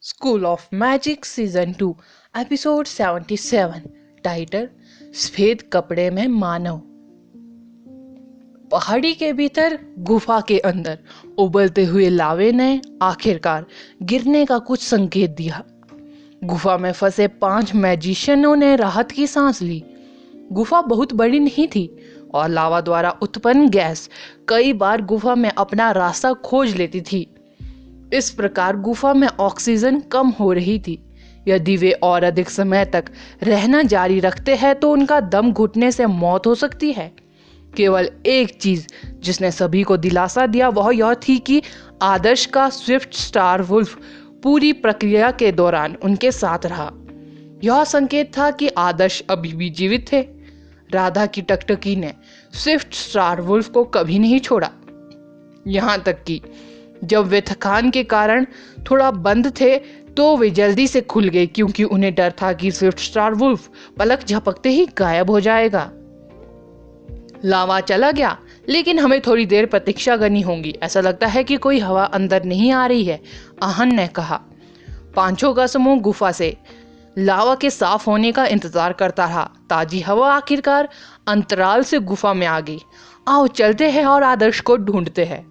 School of Magic Season 2 Episode 77 title सफेद कपड़े में मानव। पहाड़ी के भीतर गुफा के अंदर उबलते हुए लावे ने आखिरकार गिरने का कुछ संकेत दिया। गुफा में फंसे 5 मैजिशियनों ने राहत की सांस ली। गुफा बहुत बड़ी नहीं थी और लावा द्वारा उत्पन्न गैस कई बार गुफा में अपना रास्ता खोज लेती थी। इस प्रकार गुफा में ऑक्सीजन कम हो रही थी। यदि वे और अधिक समय तक रहना जारी रखते हैं तो उनका दम घुटने से मौत हो सकती है। केवल एक चीज जिसने सभी को दिलासा दिया वह यह थी कि आदर्श का स्विफ्ट स्टार वुल्फ पूरी प्रक्रिया के दौरान उनके साथ रहा। यह संकेत था कि आदर्श अभी भी जीवित थे। राधा की टकटकी ने स्विफ्ट स्टार वुल्फ को कभी नहीं छोड़ा, यहाँ तक कि जब वे थकान के कारण थोड़ा बंद थे तो वे जल्दी से खुल गए, क्योंकि उन्हें डर था कि स्विफ्ट स्टार वुल्फ पलक झपकते ही गायब हो जाएगा। लावा चला गया, लेकिन हमें थोड़ी देर प्रतीक्षा करनी होगी। ऐसा लगता है कि कोई हवा अंदर नहीं आ रही है, आहन ने कहा। पांचों का समूह गुफा से लावा के साफ होने का इंतजार करता रहा। ताजी हवा आखिरकार अंतराल से गुफा में आ गई। आओ चलते हैं और आदर्श को ढूंढते हैं।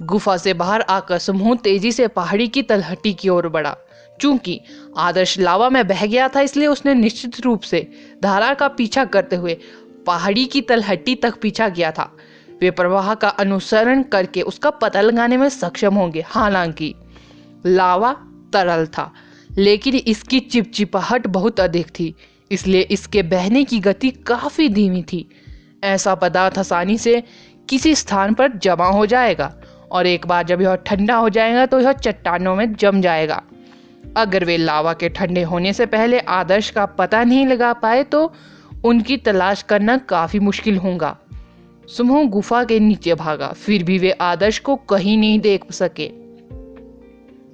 गुफा से बाहर आकर समूह तेजी से पहाड़ी की तलहटी की ओर बढ़ा। चूंकि आदर्श लावा में बह गया था, इसलिए उसने निश्चित रूप से धारा का पीछा करते हुए पहाड़ी की तलहटी तक पीछा किया था। वे प्रवाह का अनुसरण करके उसका पता लगाने में सक्षम होंगे। हालांकि लावा तरल था, लेकिन इसकी चिपचिपाहट बहुत अधिक थी, इसलिए इसके बहने की गति काफी धीमी थी। ऐसा पदार्थ आसानी से किसी स्थान पर जमा हो जाएगा और एक बार जब यह ठंडा हो जाएगा तो यह चट्टानों में जम जाएगा। अगर वे लावा के ठंडे होने से पहले आदर्श का पता नहीं लगा पाए तो उनकी तलाश करना काफी मुश्किल होगा। समूह गुफा के नीचे भागा, फिर भी वे आदर्श को कहीं नहीं देख सके।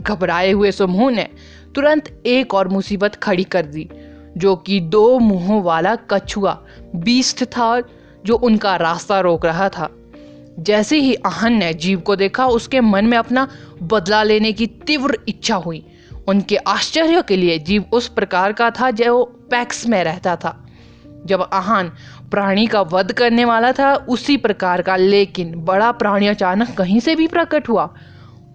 घबराए हुए समूह ने तुरंत एक और मुसीबत खड़ी कर दी, जो कि 2 मुंहों वाला कछुआ बीस्ट था जो उनका रास्ता रोक रहा था। जैसे ही आहन ने जीव को देखा, उसके मन में अपना बदला लेने की तीव्र इच्छा हुई। उनके आश्चर्य के लिए जीव उस प्रकार का था जो पैक्स में रहता था। जब आहन प्राणी का वध करने वाला था, उसी प्रकार का लेकिन बड़ा प्राणी अचानक कहीं से भी प्रकट हुआ।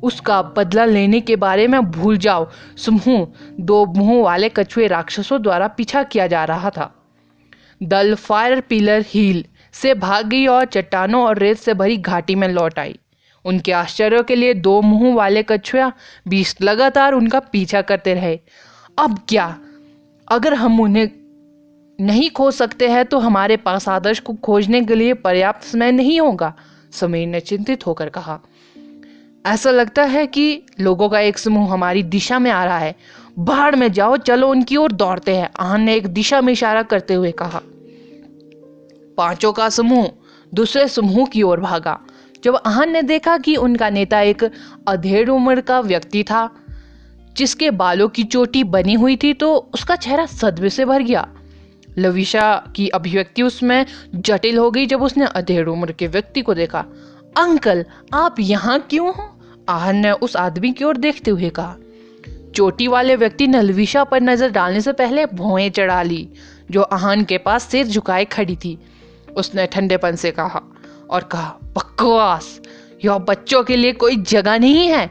उसका बदला लेने के बारे में भूल जाओ। समूह 2 मुंह वाले कछुए राक्षसों द्वारा पीछा किया जा रहा था। दल फायर पिलर हिल से भाग गई और चट्टानों और रेत से भरी घाटी में लौट आई। उनके आश्चर्य के लिए 2 मुंह वाले कछुआ बीस्ट लगातार उनका पीछा करते रहे। अब क्या? अगर हम उन्हें नहीं खोज सकते हैं तो हमारे पास आदर्श को खोजने के लिए पर्याप्त समय नहीं होगा, समीर ने चिंतित होकर कहा। ऐसा लगता है कि लोगों का एक समूह हमारी दिशा में आ रहा है। भाड़ में जाओ, चलो उनकी ओर दौड़ते हैं, आहन ने एक दिशा में इशारा करते हुए कहा। पांचों का समूह दूसरे समूह की ओर भागा। जब आहन ने देखा कि उनका नेता एक अधेड़ उम्र का व्यक्ति था जिसके बालों की चोटी बनी हुई थी, तो उसका चेहरा सदमे से भर गया। लविशा की अभिव्यक्ति उसमें जटिल हो गई जब उसने अधेड़ उम्र के व्यक्ति को देखा। अंकल, आप यहाँ क्यों हो? आहन ने उस आदमी की ओर देखते हुए कहा। चोटी वाले व्यक्ति ने लविशा पर नजर डालने से पहले भौहें चढ़ा ली, जो आहन के पास सिर झुकाए खड़ी थी। उसने ठंडेपन से कहा और कहा, बकवास, यह बच्चों के लिए कोई जगह नहीं है।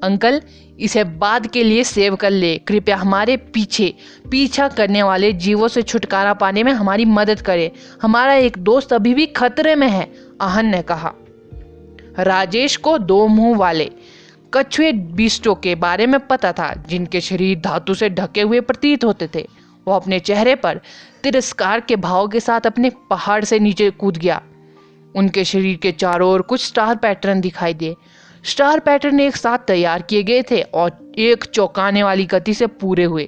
अंकल, इसे बाद के लिए सेव कर ले। कृपया हमारे पीछा करने वाले जीवों से छुटकारा पाने में हमारी मदद करें। हमारा एक दोस्त अभी भी खतरे में है, आहन ने कहा। राजेश को 2 मुंह वाले कछुए बीस्टों के बारे में पता था, जिनके शरीर धातु से ढके हुए प्रतीत होते थे। वो अपने चेहरे पर तिरस्कार के भाव के साथ अपने पहाड़ से नीचे कूद गया। उनके शरीर के चारों ओर कुछ स्टार पैटर्न दिखाई दिए। स्टार पैटर्न एक साथ तैयार किए गए थे और एक चौंकाने वाली गति से पूरे हुए।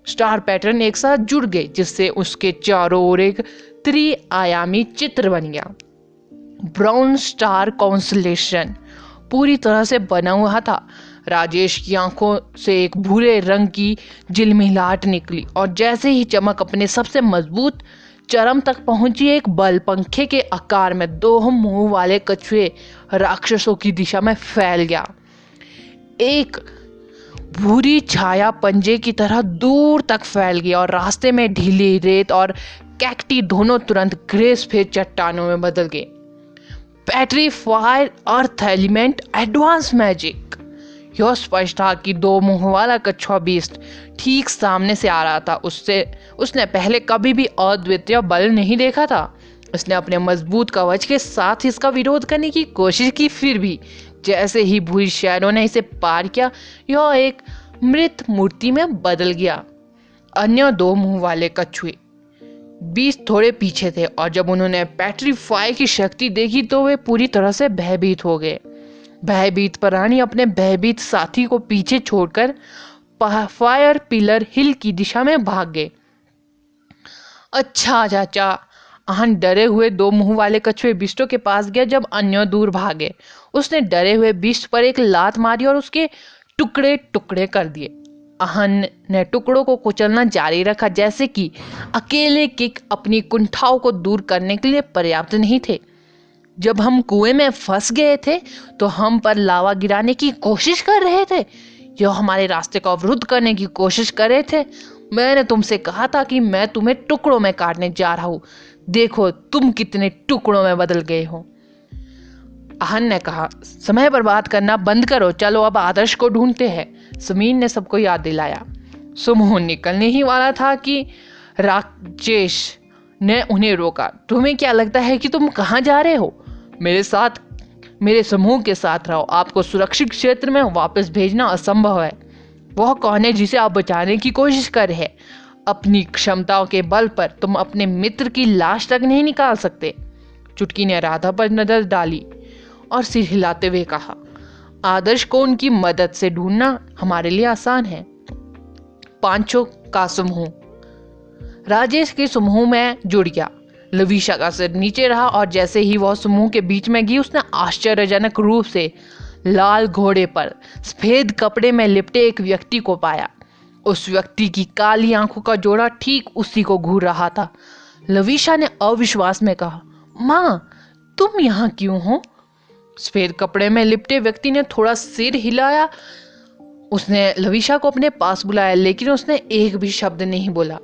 स्टार पैटर्न एक साथ जुड़ गए, जिससे उसके चारों ओर एक त्रिआयामी चित्र बन गया। ब्राउन स्टार कॉन्स्टलेशन पूरी तरह से बना हुआ था। राजेश की आंखों से एक भूरे रंग की झिलमिलाहट निकली और जैसे ही चमक अपने सबसे मजबूत चरम तक पहुंची, एक बल पंखे के आकार में 2 मुंह वाले कछुए राक्षसों की दिशा में फैल गया। एक भूरी छाया पंजे की तरह दूर तक फैल गई और रास्ते में ढीली रेत और कैक्टी दोनों तुरंत ग्रे सफेद चट्टानों में बदल गए। Petrified earth element advance magic. यह स्पष्ट था कि दो मुंह वाला कछुआ बीस्ट ठीक सामने से आ रहा था। उसने पहले कभी भी अद्वितीय बल नहीं देखा था। उसने अपने मजबूत कवच के साथ इसका विरोध करने की कोशिश की, फिर भी जैसे ही भूरी शैरों ने इसे पार किया, यह एक मृत मूर्ति में बदल गया। अन्य दो मुंह वाले कछुए बीस थोड़े पीछे थे और जब उन्होंने पेट्रीफाई की शक्ति देखी तो वे पूरी तरह से भयभीत हो गए। भयभीत प्राणी अपने भयभीत साथी को पीछे छोड़कर फायर पिलर हिल की दिशा में भाग गए। अच्छा चाचा, आहन डरे हुए दो मुंह वाले कछुए बिस्टो के पास गया। जब अन्य दूर भागे, उसने डरे हुए बिस्ट पर एक लात मारी और उसके टुकड़े टुकड़े कर दिए। आहन ने टुकड़ों को कुचलना जारी रखा, जैसे कि अकेले किक अपनी कुंठाओं को दूर करने के लिए पर्याप्त नहीं थे। जब हम कुएं में फंस गए थे तो हम पर लावा गिराने की कोशिश कर रहे थे। यह हमारे रास्ते को अवरुद्ध करने की कोशिश कर रहे थे। मैंने तुमसे कहा था कि मैं तुम्हें टुकड़ों में काटने जा रहा हूँ। देखो तुम कितने टुकड़ों में बदल गए हो। आहन ने कहा, समय बर्बाद करना बंद करो, चलो अब आदर्श को ढूंढते हैं। समीन ने सबको याद दिलाया। समूह निकलने ही वाला था कि राजेश ने उन्हें रोका। तुम्हें क्या लगता है कि तुम कहाँ जा रहे हो? मेरे साथ, मेरे समूह के साथ रहो। आपको सुरक्षित क्षेत्र में वापस भेजना असंभव है। वह कौन है जिसे आप बचाने की कोशिश कर रहे हैं? अपनी क्षमताओं के बल पर तुम अपने मित्र की लाश तक नहीं निकाल सकते। चुटकी ने राधा पर नजर डाली और सिर हिलाते हुए कहा, आदर्श को उनकी मदद से ढूंढना हमारे लिए आसान है। पांचों का समूह राजेश के समूह में जुड़ गया। लवीशा का सिर नीचे रहा और जैसे ही वह समूह के बीच में गई, उसने आश्चर्यजनक रूप से लाल घोड़े पर सफेद कपड़े में लिपटे एक व्यक्ति को पाया। उस व्यक्ति की काली आंखों का जोड़ा ठीक उसी को घूर रहा था। लवीशा ने अविश्वास में कहा, माँ तुम यहाँ क्यों हो? सफेद कपड़े में लिपटे व्यक्ति ने थोड़ा सिर हिलाया। उसने लवीशा को अपने पास बुलाया, लेकिन उसने एक भी शब्द नहीं बोला।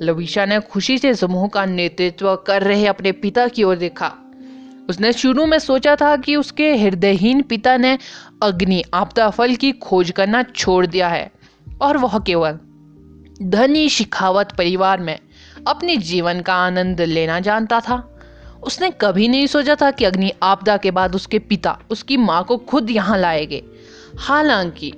लवीशा ने खुशी से समूह का नेतृत्व कर रहे अपने पिता की ओर देखा। उसने शुरू में सोचा था कि उसके हृदयहीन पिता ने अग्नि आपदा फल की खोज करना छोड़ दिया है और वह केवल धनी शिखावत परिवार में अपने जीवन का आनंद लेना जानता था। उसने कभी नहीं सोचा था कि अग्नि आपदा के बाद उसके पिता उसकी माँ को खुद यहाँ लाएंगे। हालांकि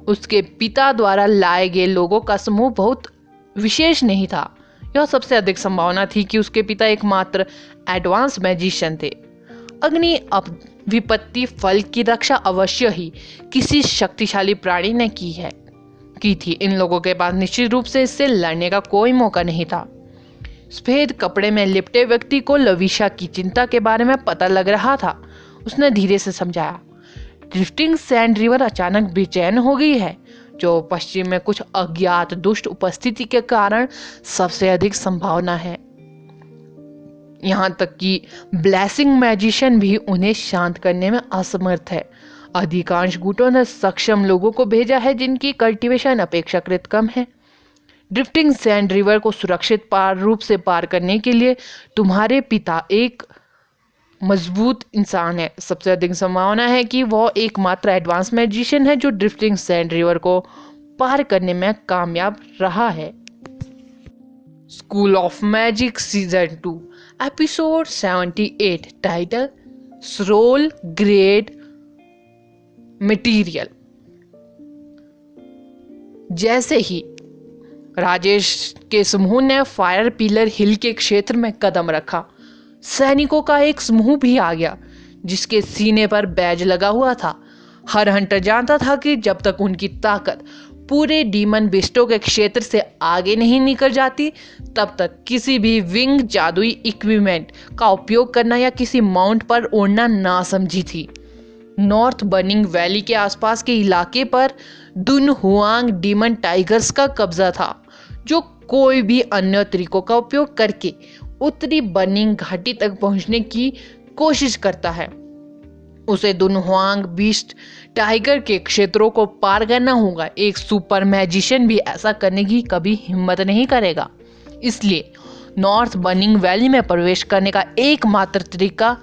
उसके पिता द्वारा लाए गए लोगों का समूह बहुत विशेष नहीं था। यह सबसे अधिक संभावना थी कि उसके पिता एकमात्र एडवांस मैजिशियन थे। अग्नि अब विपत्ति फल की रक्षा अवश्य ही किसी शक्तिशाली प्राणी ने की थी। इन लोगों के पास निश्चित रूप से इससे लड़ने का कोई मौका नहीं था। सफेद कपड़े में लिपटे व्यक्ति को लवीशा की चिंता के बारे में पता लग रहा था। उसने धीरे से समझाया, ड्रिफ्टिंग सैंड रिवर अचानक बेचैन हो गई है, जो पश्चिम में कुछ अज्ञात दुष्ट उपस्थिति के कारण सबसे अधिक संभावना है। यहाँ तक कि ब्लेसिंग मैजिशियन भी उन्हें शांत करने में असमर्थ है। अधिकांश गुटों ने सक्षम लोगों को भेजा है जिनकी कल्टीवेशन अपेक्षाकृत कम है। ड्रिफ्टिंग सैंड रिवर को सुरक्षित रूप से पार करने के लिए तुम्हारे पिता एक मजबूत इंसान है। सबसे अधिक संभावना है कि वह एकमात्र एडवांस मैजिशियन है जो ड्रिफ्टिंग सैंड रिवर को पार करने में कामयाब रहा है। School of magic season 2 episode 78 title scroll grade material. जैसे ही राजेश के समूह ने फायर पिलर हिल के क्षेत्र में कदम रखा, सैनिकों का एक समूह भी आ गया जिसके सीने पर बैज लगा हुआ था। हर हंटर जानता था कि जब तक उनकी ताकत पूरे डीमन बिस्टो के क्षेत्र से आगे नहीं निकल जाती, तब तक किसी भी विंग जादुई इक्विपमेंट का उपयोग करना या किसी माउंट पर उड़ना ना समझी थी। नॉर्थ बर्निंग वैली के आसपास के इलाके पर दुन हुआंग डीमन टाइगर्स का कब्जा था, जो कोई भी अन्य तरीकों का उपयोग करके उत्तरी बर्निंग घाटी तक पहुंचने की कोशिश करता है। उसे दुनहुआंग बीस्ट टाइगर के क्षेत्रों को पार करना होगा। एक सुपर मैजिशियन भी ऐसा करने की कभी हिम्मत नहीं करेगा। इसलिए नॉर्थ बर्निंग वैली में प्रवेश करने का एकमात्र तरीका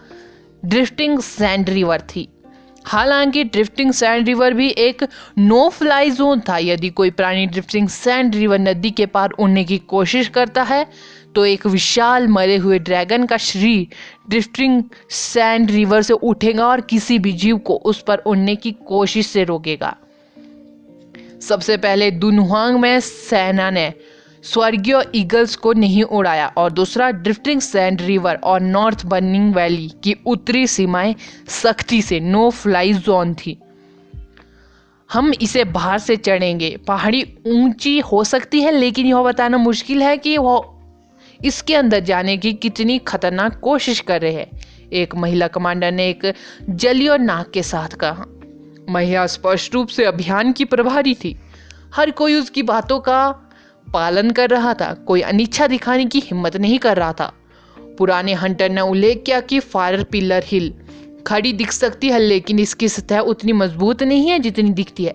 ड्रिफ्टिंग सैंड रिवर थी। हालांकि ड्रिफ्टिंग सैंड रिवर भी एक नो फ्लाई जोन था। यदि कोई प्राणी ड्रिफ्टिंग सैंड रिवर नदी के पार उड़ने की कोशिश करता है तो एक विशाल मरे हुए ड्रैगन का शरीर ड्रिफ्टिंग सैंड रिवर से उठेगा और किसी भी जीव को उस पर उड़ने की कोशिश से रोकेगा। सबसे पहले दुनहुआंग में सेना ने स्वर्गीय ईगल्स को नहीं उड़ाया और दूसरा ड्रिफ्टिंग सैंड रिवर और नॉर्थ बर्निंग वैली की उत्तरी सीमाएं सख्ती से नो फ्लाई जोन थी। हम इसे बाहर से चढ़ेंगे। पहाड़ी ऊंची हो सकती है लेकिन यह बताना मुश्किल है कि वह इसके अंदर जाने की कितनी खतरनाक कोशिश कर रहे हैं, एक महिला कमांडर ने एक जलियों नाक के साथ कहा। महिला स्पष्ट रूप से अभियान की प्रभारी थी। हर कोई उसकी बातों का पालन कर रहा था। कोई अनिच्छा दिखाने की हिम्मत नहीं कर रहा था। पुराने हंटर ने उल्लेख किया कि फायर पिलर हिल खड़ी दिख सकती है लेकिन इसकी सतह उतनी मजबूत नहीं है जितनी दिखती है।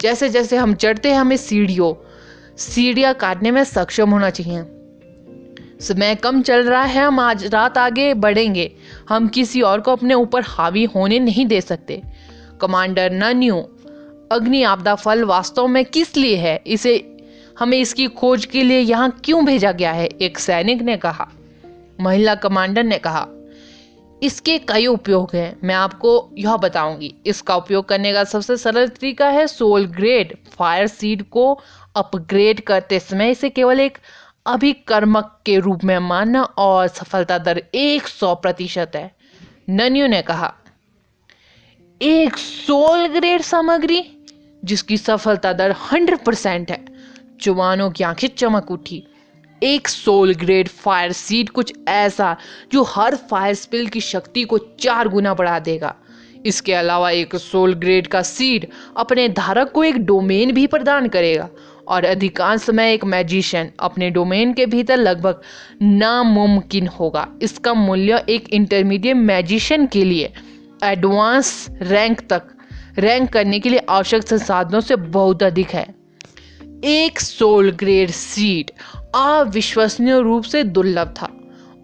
जैसे जैसे हम चढ़ते हैं हमें सीढ़ियाँ काटने में सक्षम होना चाहिए। समय कम चल रहा है, हम आज रात आगे बढ़ेंगे। हम किसी और को अपने ऊपर हावी होने नहीं दे सकते। कमांडर नन्यू, अग्नि आपदा फल वास्तव में किस लिए है? हमें इसकी खोज के लिए यहाँ क्यों भेजा गया है? एक सैनिक ने कहा। महिला कमांडर ने कहा, इसके कई उपयोग हैं, मैं आपको यह बताऊंगी। इसका उपयोग करने का सबसे सरल तरीका है सोल ग्रेड फायर सीड को अपग्रेड करते समय इसे केवल एक अभिकर्मक के रूप में मानना और सफलता दर 100% है। नन्यू ने कहा, एक सोल ग्रेड सामग्री जिसकी सफलता दर 100% है। जवानों की आंखें चमक उठी। एक सोल ग्रेड फायर सीड कुछ ऐसा जो हर फायर स्पिल की शक्ति को 4 गुना बढ़ा देगा। इसके अलावा एक सोल ग्रेड का सीड अपने धारक को एक डोमेन भी प्रदान करेगा और अधिकांश समय एक मैजिशियन अपने डोमेन के भीतर लगभग नामुमकिन होगा। इसका मूल्य एक इंटरमीडिएट मैजिशियन के लिए एडवांस रैंक तक रैंक करने के लिए आवश्यक संसाधनों से बहुत अधिक है। एक सोल ग्रेड सीड अविश्वसनीय रूप से दुर्लभ था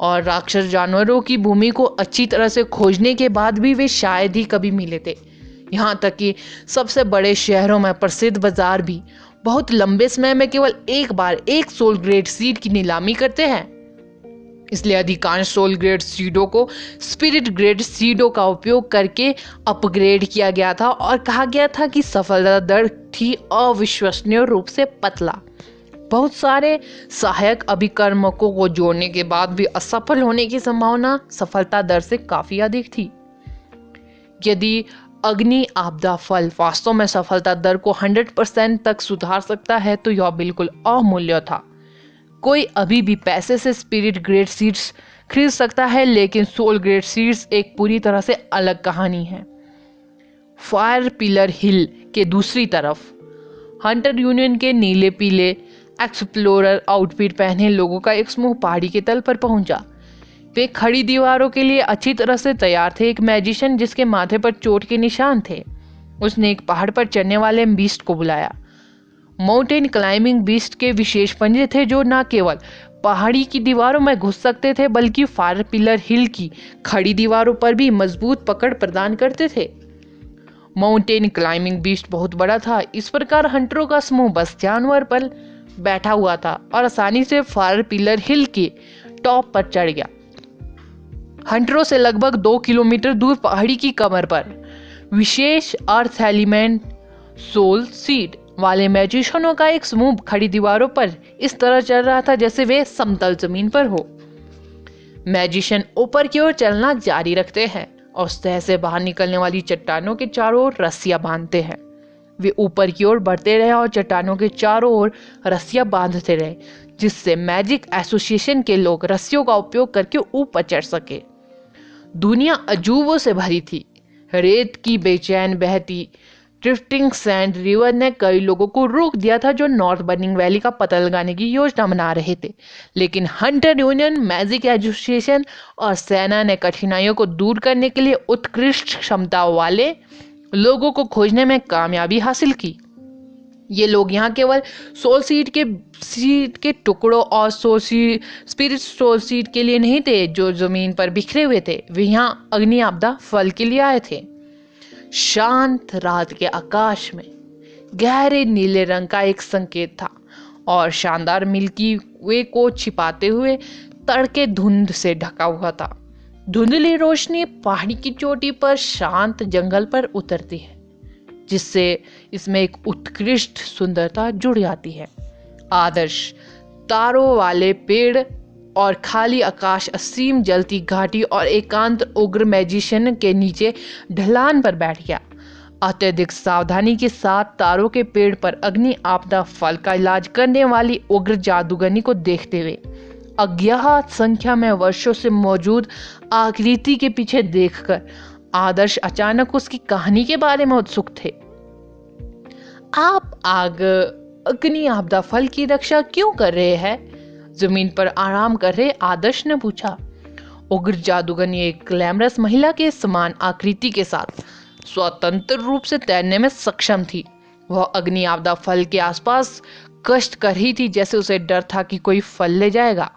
और राक्षस जानवरों की भूमि को अच्छी तरह से खोजने के बाद भी वे शायद ही कभी मिले थे। यहाँ तक कि सबसे बड़े शहरों में प्रसिद्ध बाजार भी बहुत लंबे समय में केवल एक बार एक सोल ग्रेड सीड की नीलामी करते हैं। इसलिए अधिकांश सोल ग्रेड सीडों को स्पिरिट ग्रेड सीडों का उपयोग करके अपग्रेड किया गया था और कहा गया था कि सफलता दर थी अविश्वसनीय रूप से पतला। बहुत सारे सहायक अभिकर्मकों को जोड़ने के बाद भी असफल होने की संभावना सफलता दर से काफी अधिक थी। यदि अग्नि आपदा फल वास्तव में सफलता दर को 100% तक सुधार सकता है तो यह बिल्कुल अमूल्य था। कोई अभी भी पैसे से स्पिरिट ग्रेड सीड्स खरीद सकता है लेकिन सोल ग्रेड सीड्स एक पूरी तरह से अलग कहानी है। फायर पिलर हिल के दूसरी तरफ हंटर यूनियन के नीले पीले एक्सप्लोरर आउटफिट पहने लोगों का एक समूह पहाड़ी के तल पर पहुंचा। वे खड़ी दीवारों के लिए अच्छी तरह से तैयार थे। एक मैजिशियन जिसके माथे पर चोट के निशान थे, उसने एक पहाड़ पर चढ़ने वाले बीस्ट को बुलाया। माउंटेन क्लाइंबिंग बीस्ट के विशेष पंजे थे जो न केवल पहाड़ी की दीवारों में घुस सकते थे बल्कि फायर पिलर हिल की खड़ी दीवारों पर भी मजबूत पकड़ प्रदान करते थे। माउंटेन क्लाइंबिंग बीस्ट बहुत बड़ा था। इस प्रकार हंटरों का समूह बस जानवर पर बैठा हुआ था और आसानी से फायर पिलर हिल के टॉप पर चढ़ गया। हंटरों से लगभग 2 किलोमीटर दूर पहाड़ी की कमर पर विशेष अर्थ एलिमेंट सोल सीड वाले मैजिशियनों का एक समूह खड़ी दीवारों पर इस तरह चल रहा था जैसे वे समतल जमीन पर हो। मैजिशियन ऊपर की ओर चलना जारी रखते हैं और सतह से बाहर निकलने वाली चट्टानों के चारों ओर रस्सियां बांधते हैं। वे ऊपर की ओर बढ़ते रहे और चट्टानों के चारों ओर रस्सियां बांधते रहे जिससे मैजिक एसोसिएशन के लोग रस्सियों का उपयोग करके ऊपर चढ़ सके। दुनिया अजूबों से भरी थी। रेत की बेचैन बहती ड्रिफ्टिंग सैंड रिवर ने कई लोगों को रोक दिया था जो नॉर्थ बर्निंग वैली का पता लगाने की योजना बना रहे थे, लेकिन हंटर यूनियन, मैजिक एसोसिएशन और सेना ने कठिनाइयों को दूर करने के लिए उत्कृष्ट क्षमता वाले लोगों को खोजने में कामयाबी हासिल की। ये लोग यहाँ केवल सोल सीड के टुकड़ों और स्पिरिट सोल सीड के लिए नहीं थे जो जमीन पर बिखरे हुए थे, वे यहाँ अग्नि आपदा फल के लिए आए थे। शांत रात के आकाश में गहरे नीले रंग का एक संकेत था और शानदार मिल्की वे को छिपाते हुए तड़के धुंध से ढका हुआ था। धुंधली रोशनी पहाड़ी की चोटी पर शांत जंगल पर उतरती है, जिससे इसमें एक उत्कृष्ट सुंदरता जुड़ जाती है। आदर्श तारों वाले पेड़ और खाली आकाश, असीम जलती घाटी और एकांत उग्र मैजिशियन के नीचे ढलान पर बैठ गया। अत्यधिक सावधानी के साथ तारों के पेड़ पर अग्नि आपदा फल का इलाज करने वाली उग्र जादूगरनी को देखते हुए अज्ञात संख्या में वर्षों से मौजूद आकृति के पीछे देखकर आदर्श अचानक उसकी कहानी के बारे में उत्सुक थे। आप अग्नि आपदा फल की रक्षा क्यों कर रहे हैं? जमीन पर आराम कर रहे आदर्श ने पूछा। उग्र जादूगरनी एक ग्लैमरस महिला के समान आकृति के साथ स्वतंत्र रूप से तैरने में सक्षम थी। वह अग्नि आपदा फल के आसपास कष्ट कर रही थी, जैसे उसे डर था कि कोई फल ले जाएगा।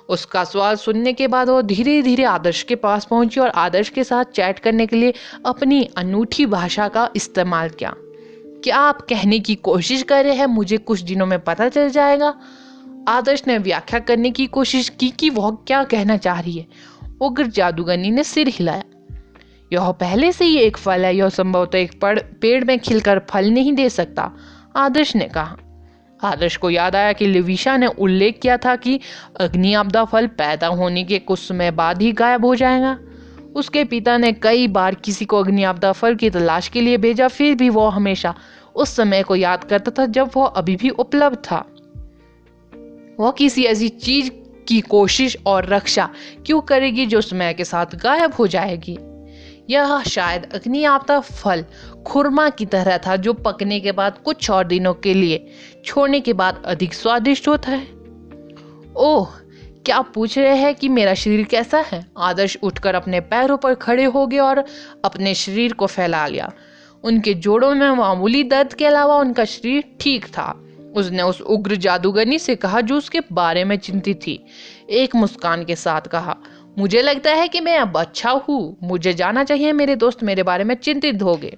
उसका सवाल सुनने के बाद वो धीरे धीरे आदर्श के पास पहुंची और आदर्श के साथ चैट करने के लिए अपनी अनूठी भाषा का इस्तेमाल किया। क्या आप कहने की कोशिश कर रहे हैं मुझे कुछ दिनों में पता चल जाएगा? आदर्श ने व्याख्या करने की कोशिश की कि वह क्या कहना चाह रही है। उग्र जादूगरनी ने सिर हिलाया। यह पहले से ही एक फल है, यह संभवतः एक पेड़ में खिलकर फल नहीं दे सकता, आदर्श ने कहा। आदर्श को याद आया कि लिविशा ने उल्लेख किया था कि अग्नि आपदा फल पैदा होने के कुछ समय बाद ही गायब हो जाएगा। उसके पिता ने कई बार किसी को अग्नि आपदा फल की तलाश के लिए भेजा, फिर भी वह हमेशा उस समय को याद करता था जब वह अभी भी उपलब्ध था। वह किसी ऐसी चीज की कोशिश और रक्षा क्यों करेगी जो समय के साथ गायब हो जाएगी? यह शायद अग्नि आपदा फल खुरमा की तरह था, जो पकने के बाद कुछ और दिनों के लिए छोड़ने के बाद अधिक स्वादिष्ट होता है। ओह, क्या आप पूछ रहे हैं कि मेरा शरीर कैसा है? आदर्श उठकर अपने पैरों पर खड़े हो गए और अपने शरीर को फैला लिया। उनके जोड़ों में मामूली दर्द के अलावा उनका शरीर ठीक था। उसने उस उग्र जादूगरनी से कहा जो उसके बारे में चिंतित थी। एक मुस्कान के साथ कहा, मुझे लगता है कि मैं अब अच्छा हूँ। मुझे जाना चाहिए, मेरे दोस्त मेरे बारे में चिंतित होंगे।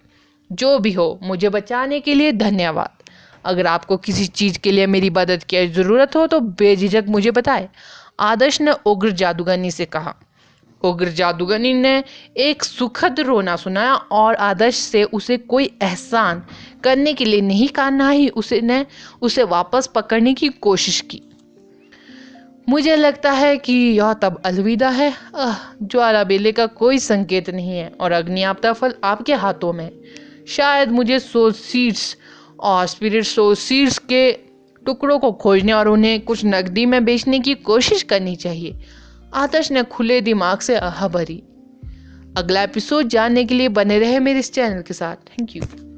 जो भी हो, मुझे बचाने के लिए धन्यवाद। अगर आपको किसी चीज़ के लिए मेरी मदद की ज़रूरत हो तो बेझिझक मुझे बताएं, आदर्श ने उग्र जादूगरनी से कहा। उग्र जादूगरनी ने एक सुखद रोना सुनाया और आदर्श से उसे कोई एहसान करने के लिए नहीं कहा, ना ही उसने उसे वापस पकड़ने की कोशिश की। मुझे लगता है कि यह तब अलविदा है। ज्वाला बेले का कोई संकेत नहीं है और अग्नि आपदा फल आपके हाथों में। शायद मुझे सोल सीड्स और स्पिरिट सोल सीड्स के टुकड़ों को खोजने और उन्हें कुछ नकदी में बेचने की कोशिश करनी चाहिए। आदर्श ने खुले दिमाग से आह भरी। अगला एपिसोड जानने के लिए बने रहे मेरे इस चैनल के साथ। Thank you.